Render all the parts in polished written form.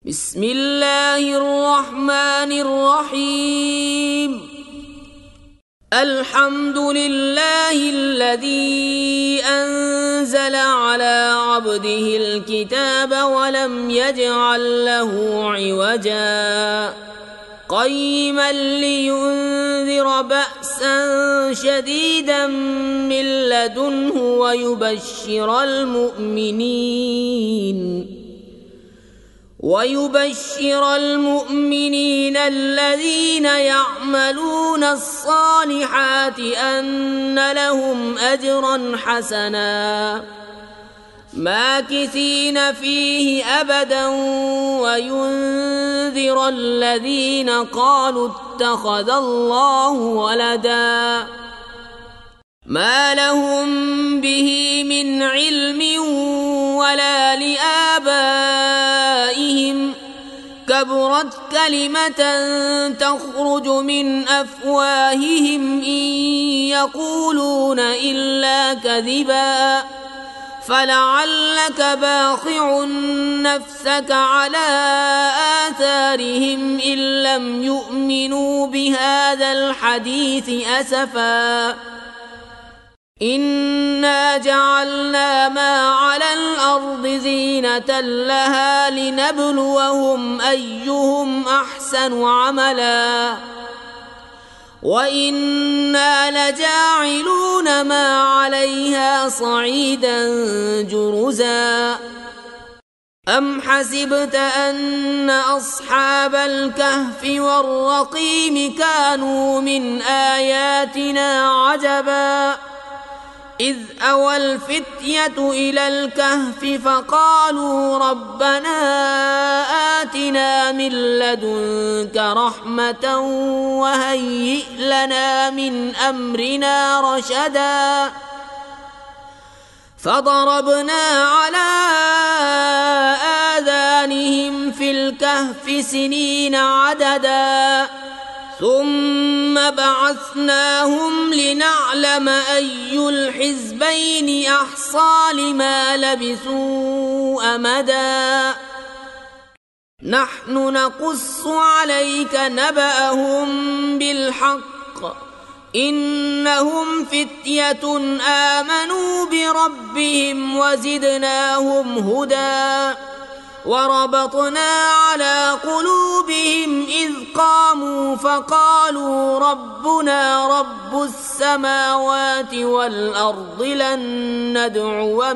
بسم الله الرحمن الرحيم. الحمد لله الذي أنزل على عبده الكتاب ولم يجعل له عوجا قيما لينذر بأسا شديدا من لدنه ويبشر المؤمنين الذين يعملون الصالحات أن لهم أجرا حسنا ماكثين فيه أبدا وينذر الذين قالوا اتخذ الله ولدا ما لهم به من علم ولا لآبائهم كبرت كلمة تخرج من أفواههم إن يقولون إلا كذبا فلعلك باخع نفسك على آثارهم إن لم يؤمنوا بهذا الحديث أسفا إنا جعلنا ما على الأرض زينة لها لنبلوهم أيهم أحسن عملا وإنا لجاعلون ما عليها صعيدا جرزا أم حسبت أن أصحاب الكهف والرقيم كانوا من آياتنا عجبا إذ أوى الفتية إلى الكهف فقالوا ربنا آتنا من لدنك رحمة وهيئ لنا من أمرنا رشدا فضربنا على آذانهم في الكهف سنين عددا ثم بعثناهم لنعلم أي الحزبين أحصى لما لبثوا أمدا نحن نقص عليك نبأهم بالحق إنهم فتية آمنوا بربهم وزدناهم هدى وربطنا على قلوبهم إذ قاموا فقالوا ربنا رب السماوات والأرض لن ندعو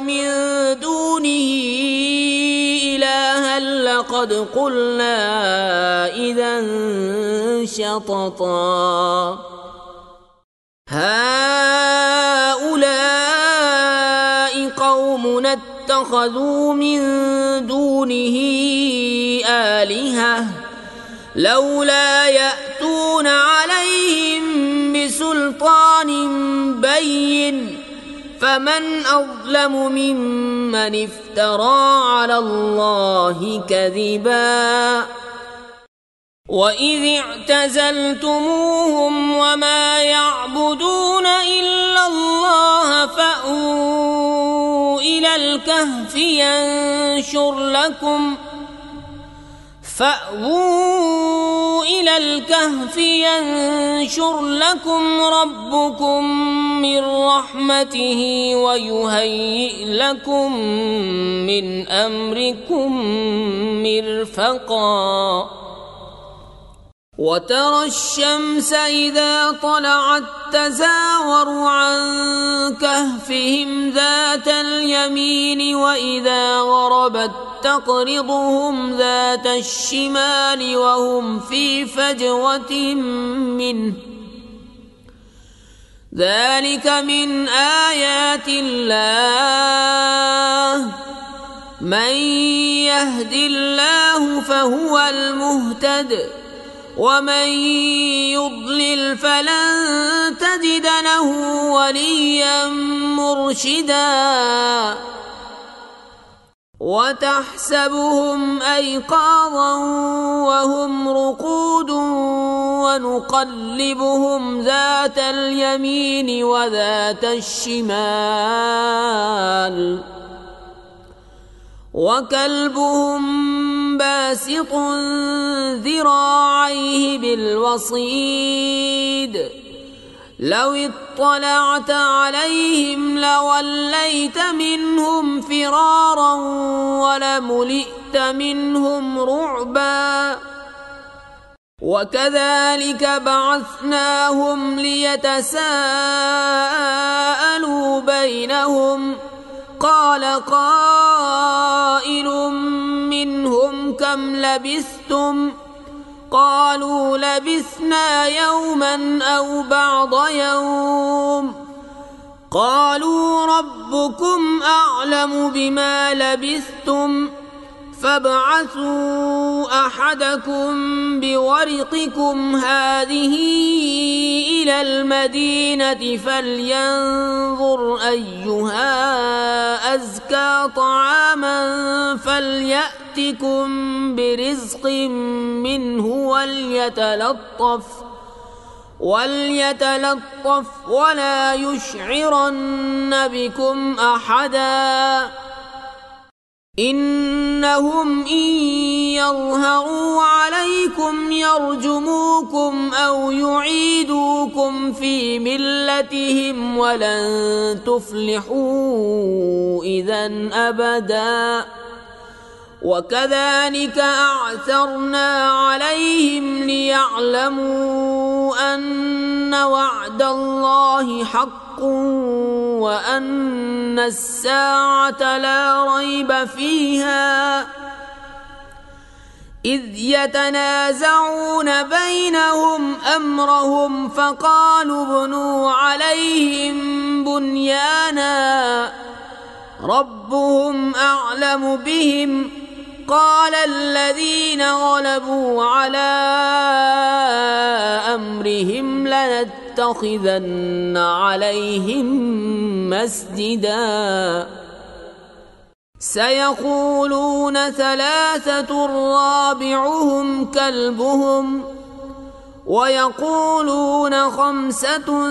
من دونه إلها لقد قلنا إذا شططا هؤلاء قومنا اتخذوا من دونه آلهة لولا يأتون عليهم بسلطان بين فمن أظلم ممن افترى على الله كذبا وإذ اعتزلتموهم وما يعبدون إلا الله فأووا إلى الكهف ينشر لكم ربكم من رحمته ويهيئ لكم من أمركم مرفقا وترى الشمس إذا طلعت تزاور عن كهفهم ذات اليمين وإذا غربت تقرضهم ذات الشمال وهم في فجوة منه ذلك من آيات الله من يهد الله فهو المهتد ومن يضلل فلن تجد له وليا مرشدا وتحسبهم أيقاظا وهم رقود ونقلبهم ذات اليمين وذات الشمال وكلبهم باسط ذراعيه بالوصيد لو اطلعت عليهم لوليت منهم فرارا ولملئت منهم رعبا وكذلك بعثناهم ليتساءلوا بينهم قال قائل منهم كم لبثتم قالوا لبثنا يوما أو بعض يوم قالوا ربكم أعلم بما لبثتم فابعثوا أحدكم بورقكم هذه إلى المدينة فلينظر أيها أزكى طعاما فليأتكم برزق منه وليتلطف ولا يشعرن بكم أحدا إنهم إن يظهروا عليكم يرجموكم أو يعيدوكم في ملتهم ولن تفلحوا إذن أبدا وكذلك أعثرنا عليهم ليعلموا أن وعد الله حق وأن الساعة لا ريب فيها إذ يتنازعون بينهم أمرهم فقالوا ابنوا عليهم بنيانا ربهم أعلم بهم قال الذين غلبوا على أمرهم لنتخذن عليهم مسجدا سيقولون ثلاثة رابعهم كلبهم ويقولون خمسة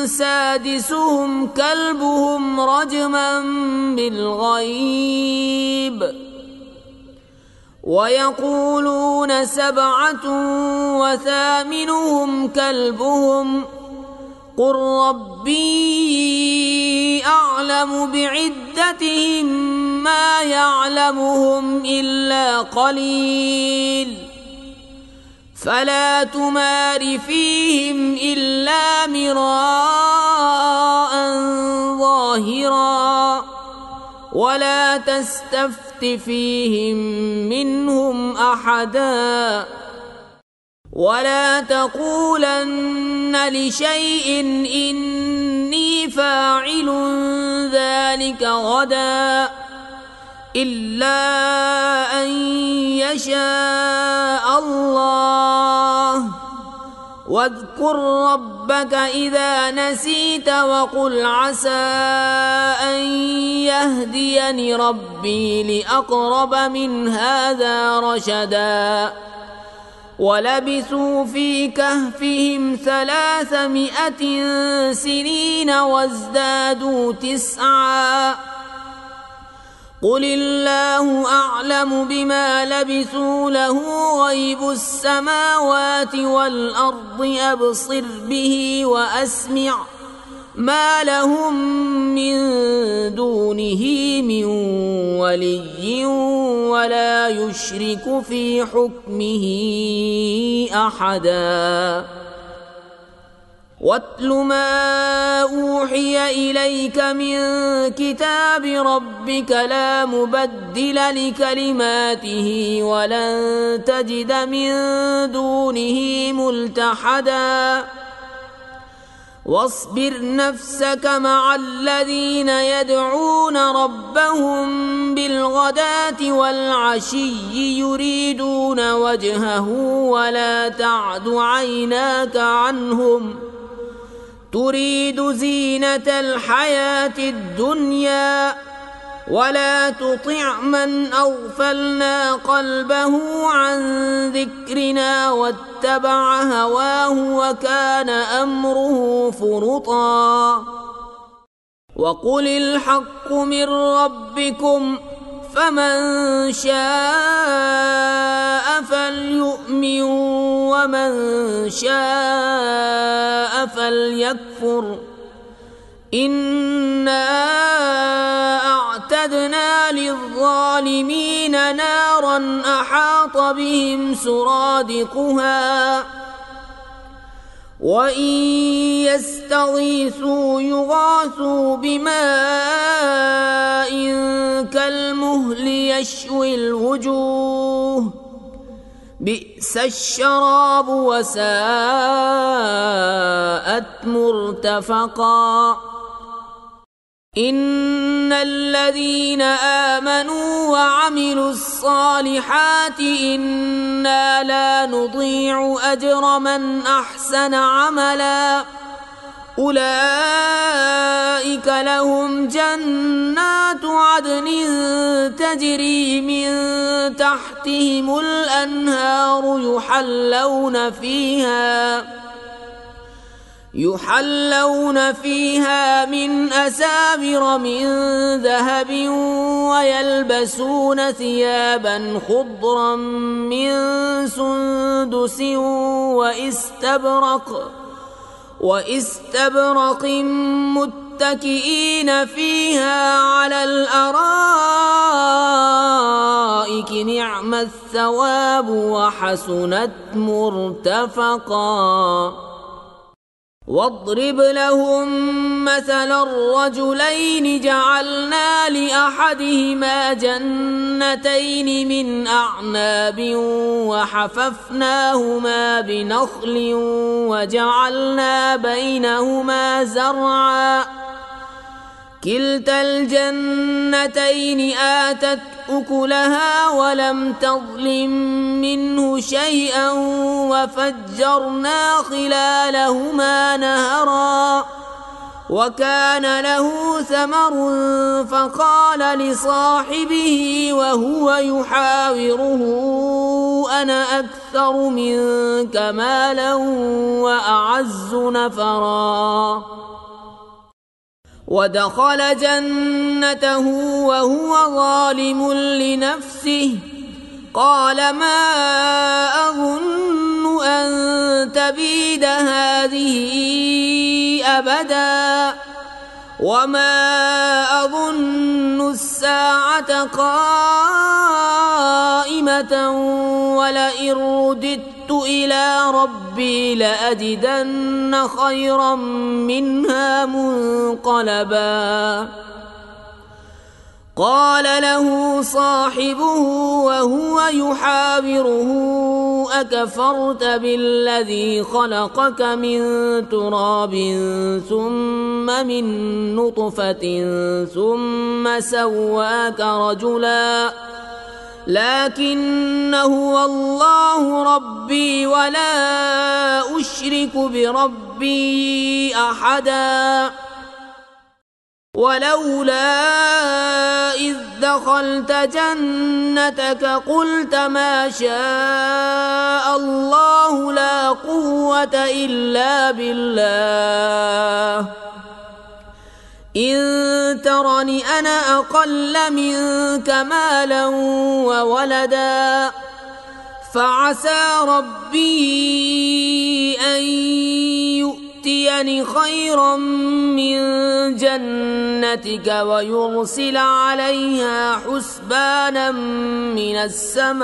سادسهم كلبهم رجما بالغيب ويقولون سبعة وثامنهم كلبهم قل ربي أعلم بعدتهم ما يعلمهم إلا قليل فلا تمار فيهم إلا مراء ظاهرا ولا تستفت فيهم منهم أحدا ولا تقولن لشيء إني فاعل ذلك غدا إلا أن يشاء الله واذكر ربك إذا نسيت وقل عسى أن يهديني ربي لأقرب من هذا رشدا ولبثوا في كهفهم 300 سنين وازدادوا 9 قل الله أعلم بما لبثوا له غيب السماوات والأرض أبصر به وأسمع ما لهم من دونه من ولي ولا يشرك في حكمه أحدا واتل ما أوحي إليك من كتاب ربك لا مبدل لكلماته ولن تجد من دونه ملتحدا واصبر نفسك مع الذين يدعون ربهم بالغداة والعشي يريدون وجهه ولا تعد عيناك عنهم تريد زينة الحياة الدنيا ولا تطع من أغفلنا قلبه عن ذكرنا واتبع هواه وكان أمره فرطا وقل الحق من ربكم فمن شاء فليؤمن ومن شاء فليكفر إنا أعتدنا للظالمين نارا أحاط بهم سرادقها وإن يستغيثوا يغاثوا بماء كالمهل يشوي الوجوه بئس الشراب وساءت مرتفقا إن الذين آمنوا وعملوا الصالحات إنا لا نضيع أجر من أحسن عملا أولئك لهم جنات عدن تجري من تحتهم الأنهار يحلون فيها من أساور من ذهب ويلبسون ثيابا خضرا من سندس واستبرق متكئين فيها على الأرائك نعم الثواب وحسنت مرتفقا واضرب لهم مثلا الرجلين جعلنا لأحدهما جنتين من أعناب وحففناهما بنخل وجعلنا بينهما زرعا كلتا الجنتين آتت أكلها ولم تظلم منه شيئا وفجرنا خلالهما نهرا وكان له ثمر فقال لصاحبه وهو يحاوره أنا أكثر منك مالا وأعز نفرا ودخل جنته وهو ظالم لنفسه قال ما أظن أن تبيد هذه أبدا وما أظن الساعة قائمة ولئن رددت إلى ربي لأجدن خيرا منها منقلبا قال له صاحبه وهو يحاوره أكفرت بالذي خلقك من تراب ثم من نطفة ثم سواك رجلا لكن هو الله ربي ولا أشرك بربي أحدا ولولا إذ دخلت جنتك قلت ما شاء الله لا قوة إلا بالله إن ترني أنا أقل منك مالا وولدا فعسى ربي أن يؤتيني خيرا من جنتك ويرسل عليها حسبانا من السماء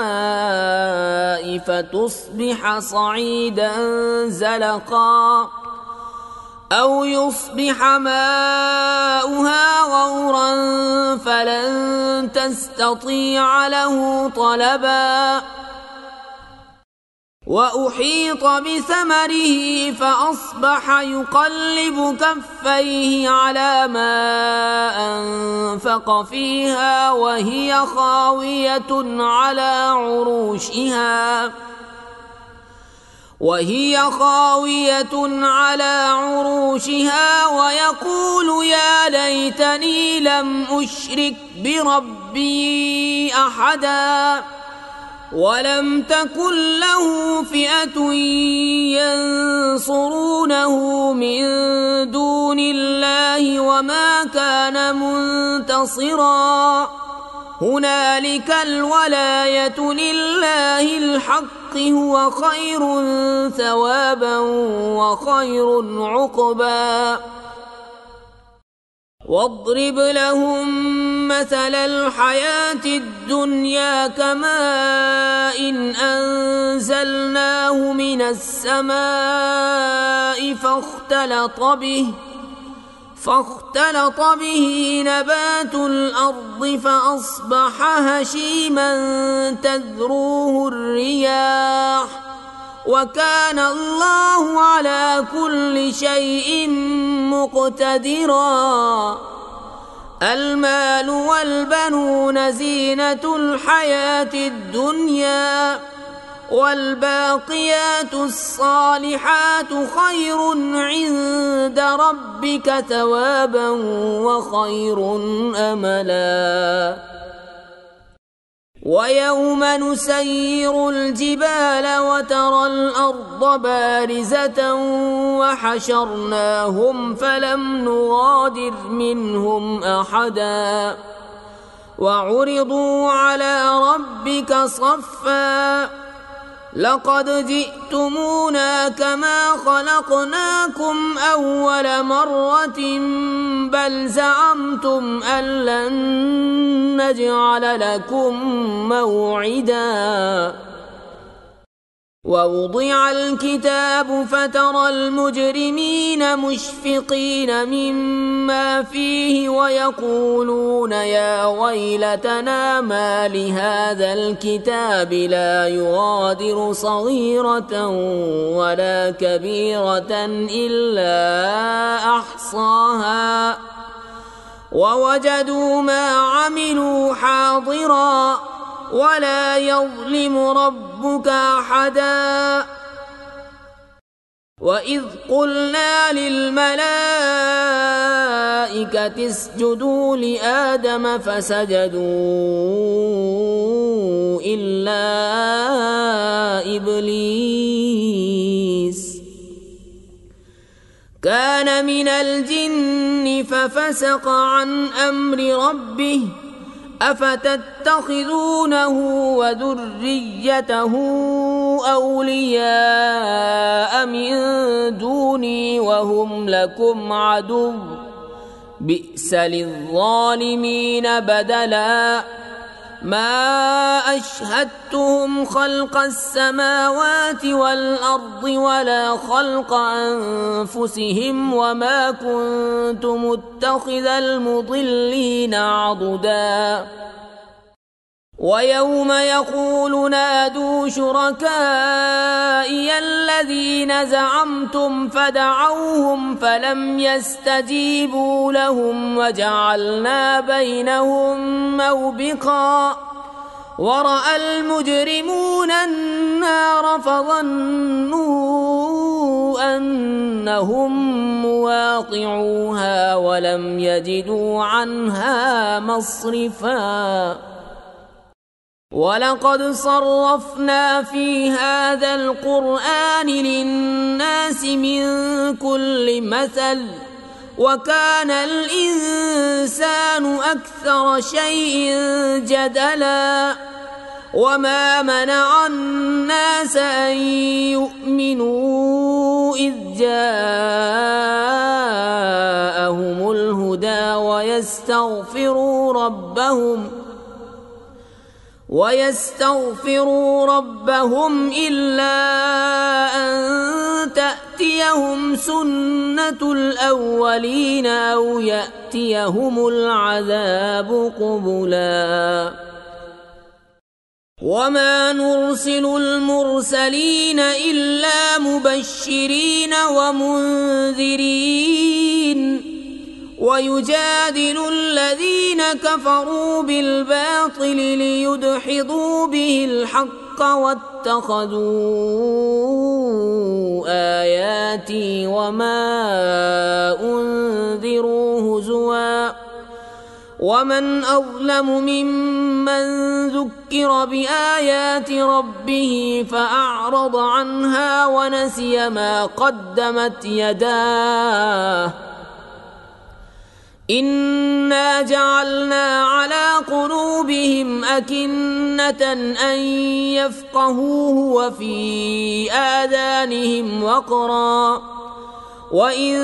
فتصبح صعيدا زلقا أو يصبح ماؤها غورا فلن تستطيع له طلبا وأحيط بثمره فأصبح يقلب كفيه على ما أنفق فيها وهي خاوية على عروشها ويقول يا ليتني لم أشرك بربي أحدا ولم تكن له فئة ينصرونه من دون الله وما كان منتصرا هنالك الولاية لله الحق هو خير ثوابا وخير عقبا واضرب لهم مثل الحياة الدنيا كماء أنزلناه من السماء فاختلط به نبات الأرض فأصبح هشيما تذروه الرياح وكان الله على كل شيء مقتدرا المال والبنون زينة الحياة الدنيا والباقيات الصالحات خير عند ربك ثوابا وخير أملا ويوم نسير الجبال وترى الأرض بارزة وحشرناهم فلم نغادر منهم أحدا وعرضوا على ربك صفا لقد جئتمونا كما خلقناكم أول مرة بل زعمتم أن لن نجعل لكم موعدا ووضع الكتاب فترى المجرمين مشفقين مما فيه ويقولون يا ويلتنا ما لهذا الكتاب لا يغادر صغيرة ولا كبيرة إلا أحصاها ووجدوا ما عملوا حاضرا ولا يظلم ربك أحدا وإذ قلنا للملائكة اسجدوا لآدم فسجدوا إلا إبليس كان من الجن ففسق عن أمر ربه أفتتخذونه وذريته أولياء من دوني وهم لكم عدو بئس للظالمين بدلا ما أشهدتهم خلق السماوات والأرض ولا خلق أنفسهم وما كنت متخذ المضلين عضدا ويوم يقول نادوا شركائي الذين زعمتم فدعوهم فلم يستجيبوا لهم وجعلنا بينهم موبقا ورأى المجرمون النار فظنوا أنهم مواقعوها ولم يجدوا عنها مصرفا ولقد صرفنا في هذا القرآن للناس من كل مثل وكان الإنسان أكثر شيء جدلا وما منع الناس أن يؤمنوا إذ جاءهم الهدى ويستغفروا ربهم إلا أن تأتيهم سنة الأولين أو يأتيهم العذاب قبلا وما نرسل المرسلين إلا مبشرين ومنذرين ويجادل الذين كفروا بالباطل ليدحضوا به الحق واتخذوا آياتي وما أنذروا هزوا ومن أظلم ممن ذكر بآيات ربه فأعرض عنها ونسي ما قدمت يداه إنا جعلنا على قلوبهم قلوبهم أكنة أن يفقهوه وفي آذانهم وقرا وإن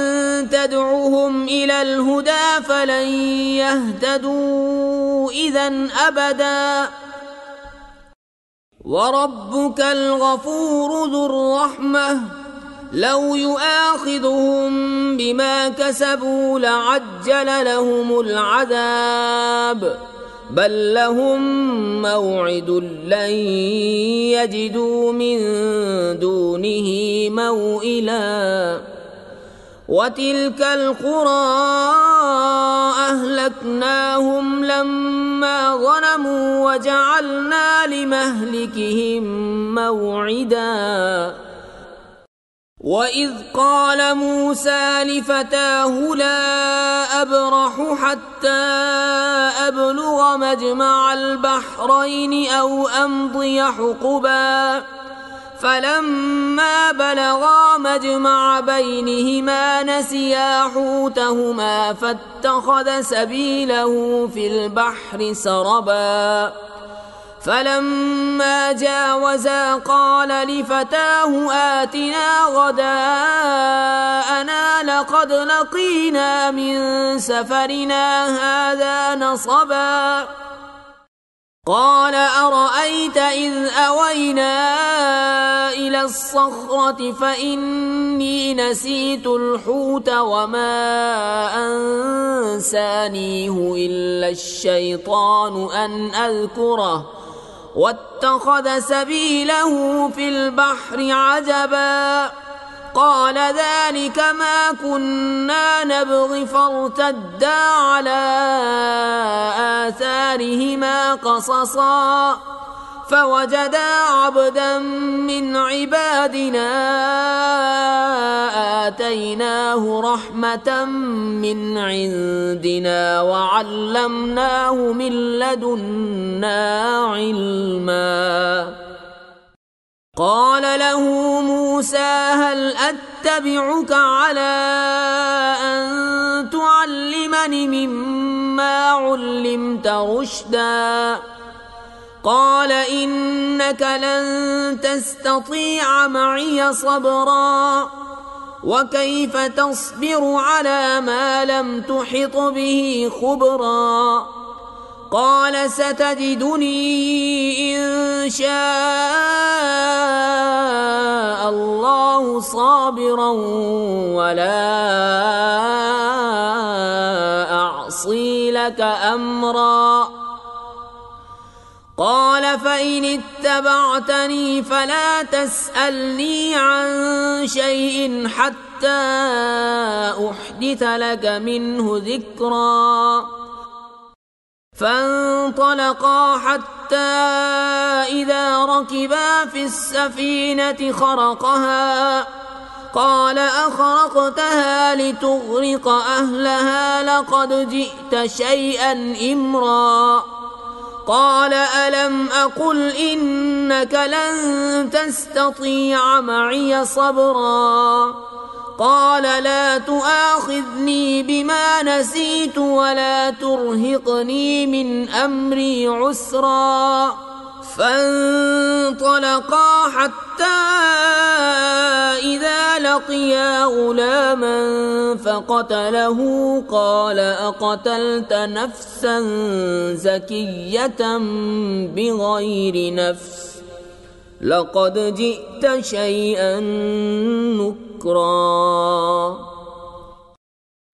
تدعهم إلى الهدى فلن يهتدوا إذا أبدا وربك الغفور ذو الرحمة لو يؤاخذهم بما كسبوا لعجل لهم العذاب بل لهم موعد لن يجدوا من دونه موئلا وتلك القرى أهلكناهم لما ظلموا وجعلنا لمهلكهم موعدا وإذ قال موسى لفتاه لا أبرح حتى أبلغ مجمع البحرين أو أمضي حقبا فلما بلغا مجمع بينهما نسيا حوتهما فاتخذ سبيله في البحر سربا فلما جاوزا قال لفتاه آتنا غداءنا لقد لقينا من سفرنا هذا نصبا قال أرأيت إذ أوينا إلى الصخرة فإني نسيت الحوت وما أنسانيه إلا الشيطان أن أذكره واتخذ سبيله في البحر عجبا قال ذلك ما كنا نبغي فارتدا على آثارهما قصصا فوجدا عبدا من عبادنا آتيناه رحمة من عندنا وعلمناه من لدنا علما قال له موسى هل أتبعك على أن تعلمني مما علمت رشدا قال إنك لن تستطيع معي صبرا وكيف تصبر على ما لم تحط به خبرا قال ستجدني إن شاء الله صابرا ولا أعصي لك أمرا قال فإن اتبعتني فلا تسألني عن شيء حتى أحدث لك منه ذكرا فانطلقا حتى إذا ركبا في السفينة خرقها قال أخرقتها لتغرق أهلها لقد جئت شيئا إمرا قال ألم أقل إنك لن تستطيع معي صبرا قال لا تؤاخذني بما نسيت ولا ترهقني من أمري عسرا فانطلقا حتى إذا لقيا غلاما فقتله قال أقتلت نفسا زكية بغير نفس لقد جئت شيئا نكرا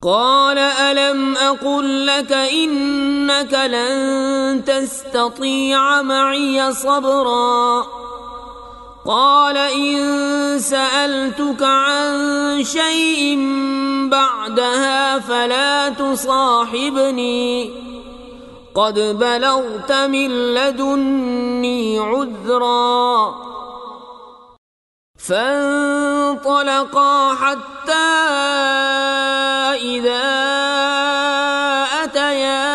قال ألم أقل لك إنك لن تستطيع معي صبرا قال إن سألتك عن شيء بعدها فلا تصاحبني قد بلغت من لدني عذرا فانطلقا حتى إذا أتيا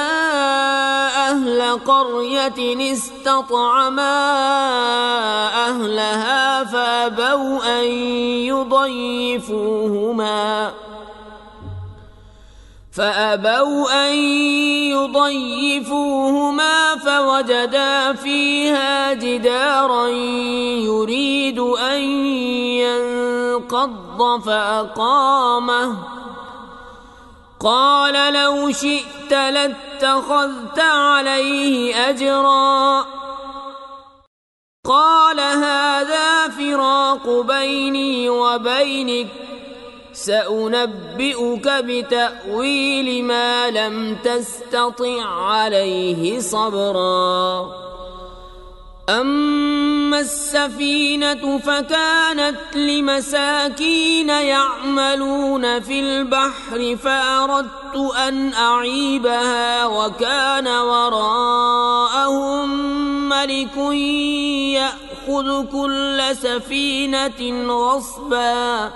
أهل قرية استطعما أهلها فأبوا أن يضيفوهما وجدا فيها جدارا يريد أن ينقض فأقامه قال لو شئت لاتخذت عليه أجرا قال هذا فراق بيني وبينك سأنبئك بتأويل ما لم تستطع عليه صبرا أما السفينة فكانت لمساكين يعملون في البحر فأردت أن أعيبها وكان وراءهم ملك يأخذ كل سفينة غصبا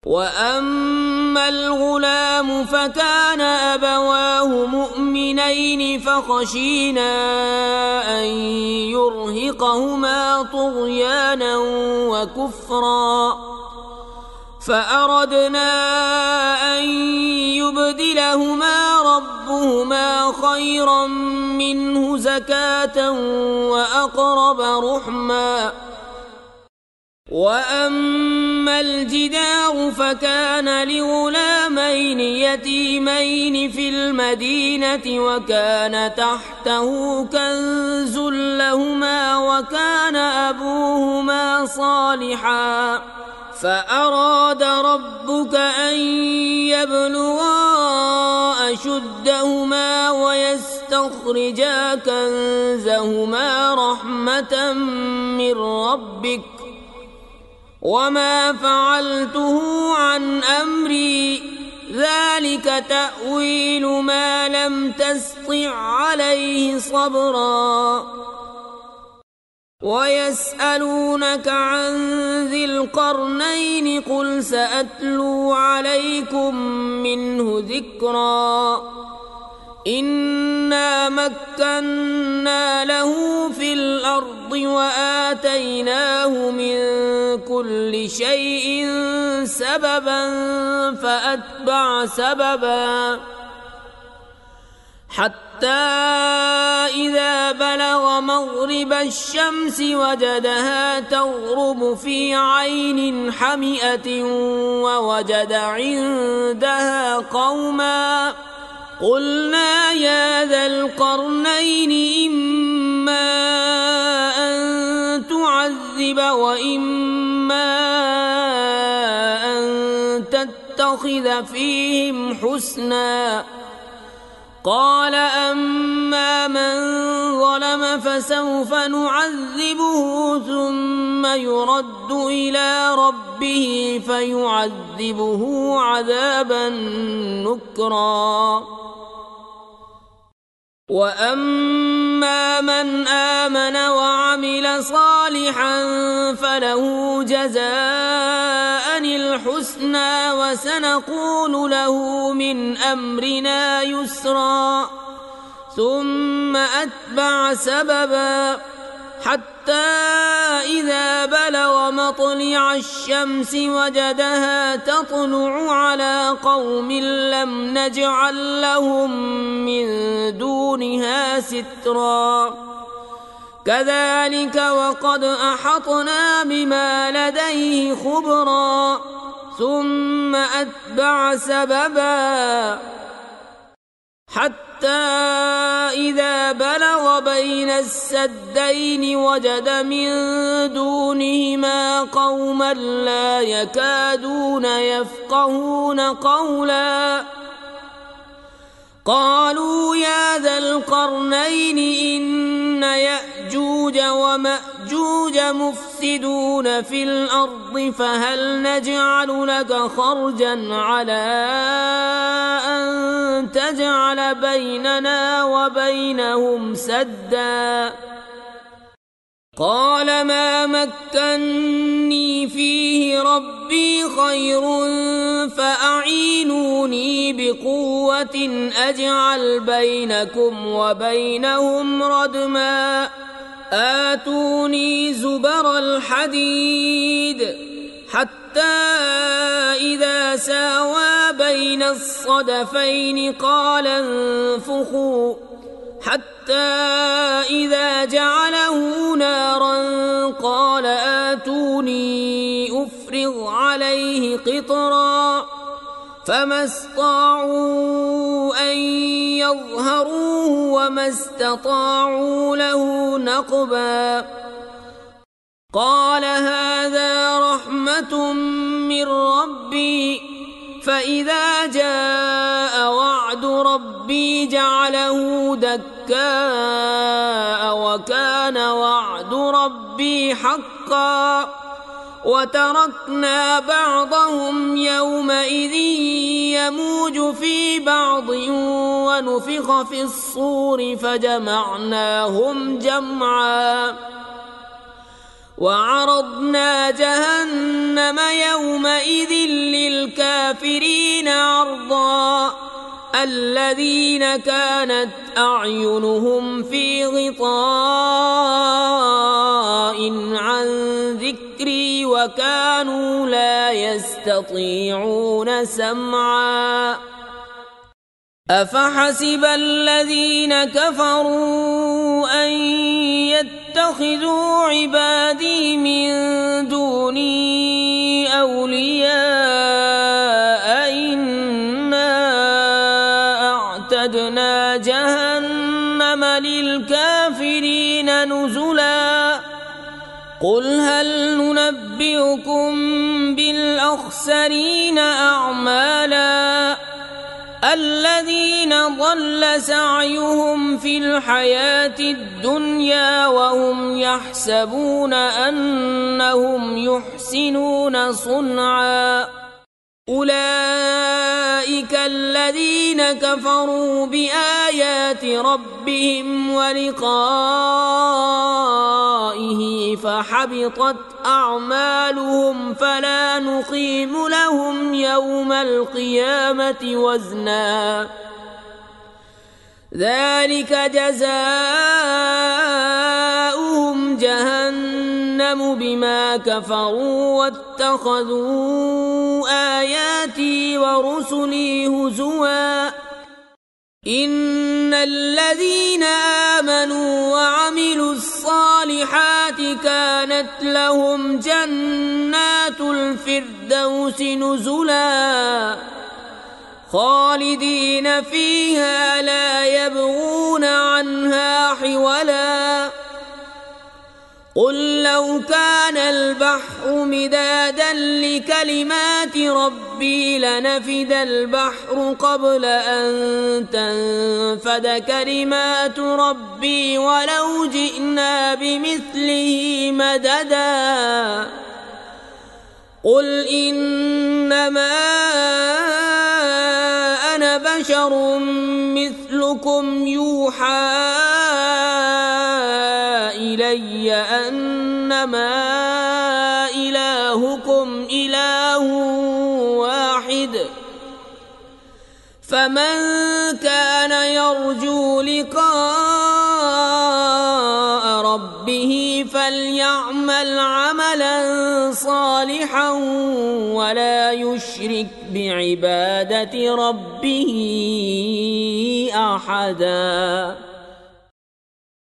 وأما الغلام فكان أبواه مؤمنين فخشينا أن يرهقهما طغيانا وكفرا فأردنا أن يبدلهما ربهما خيرا منه زكاة وأقرب رحما وأما الجدار فكان لغلامين يتيمين في المدينة وكان تحته كنز لهما وكان أبوهما صالحا فأراد ربك أن يبلغا أشدهما ويستخرجا كنزهما رحمة من ربك وما فعلته عن أمري ذلك تأويل ما لم تسطع عليه صبرا ويسألونك عن ذي القرنين قل سأتلو عليكم منه ذكرا إنا مكنا له في الأرض وآتيناه من كل شيء سببا فأتبع سببا حتى إذا بلغ مغرب الشمس وجدها تغرب في عين حمئة ووجد عندها قوما قلنا يا ذا القرنين إما أن تعذب وإما أن تتخذ فيهم حسنا قال أما من ظلم فسوف نعذبه ثم يرد إلى ربه فيعذبه عذابا نكرا وأما من آمن وعمل صالحا فله جزاء الحسنى وسنقول له من أمرنا يسرا ثم أتبع سببا حتى إذا بلغ مطلع الشمس وجدها تطلع على قوم لم نجعل لهم من دونها سترا كذلك وقد أحطنا بما لديه خبرا ثم أتبع سببا حتى إذا بلغ بين السدين وجد من دونهما قوما لا يكادون يفقهون قولا قالوا يا ذا القرنين إن يأجوج ومأجوج مفسدون في الأرض فهل نجعل لك خرجا على أن تجعل بيننا وبينهم سدا قال ما مكني فيه ربي خير فأعينوني بقوة أجعل بينكم وبينهم ردما آتوني زبر الحديد حتى إذا ساوى بين الصدفين قال انفخوا حتى إذا جعله نارا قال آتوني أفرغ عليه قطرا فما استطاعوا أن يظهروه وما استطاعوا له نقبا قال هذا رحمة من ربي فإذا جاء وعد ربي جعله دكاء وكان وعد ربي حقا وتركنا بعضهم يومئذ يموج في بعض ونفخ في الصور فجمعناهم جمعا وعرضنا جهنم يومئذ للكافرين عرضا الذين كانت أعينهم في غطاء عن ذكري وكانوا لا يستطيعون سمعا أفحسب الذين كفروا أن يتخذوا عبادي من دوني أولياء إنا أعتدنا جهنم للكافرين نزلا قل هل ننبئكم بالأخسرين أعمالا الذين ضل سعيهم في الحياة الدنيا وهم يحسبون أنهم يحسنون صنعا أولئك الذين كفروا بآيات ربهم ولقائه فحبطت أعمالهم فلا نقيم لهم يوم القيامة وزنا ذلك جزاؤهم جهنم بما كفروا واتخذوا آياتي ورسلي هزوا إن الذين آمنوا وعملوا الصالحات كانت لهم جنات الفردوس نزلا خالدين فيها لا يبغون عنها حولا قل لو كان البحر مدادا لكلمات ربي لنفد البحر قبل أن تنفد كلمات ربي ولو جئنا بمثله مددا قل إنما أنا بشر مثلكم يوحى إلي أنما إلهكم إله واحد فمن كان يرجو لقاء ربه فليعمل عملا صالحا ولا يشرك بعبادة ربه أحدا.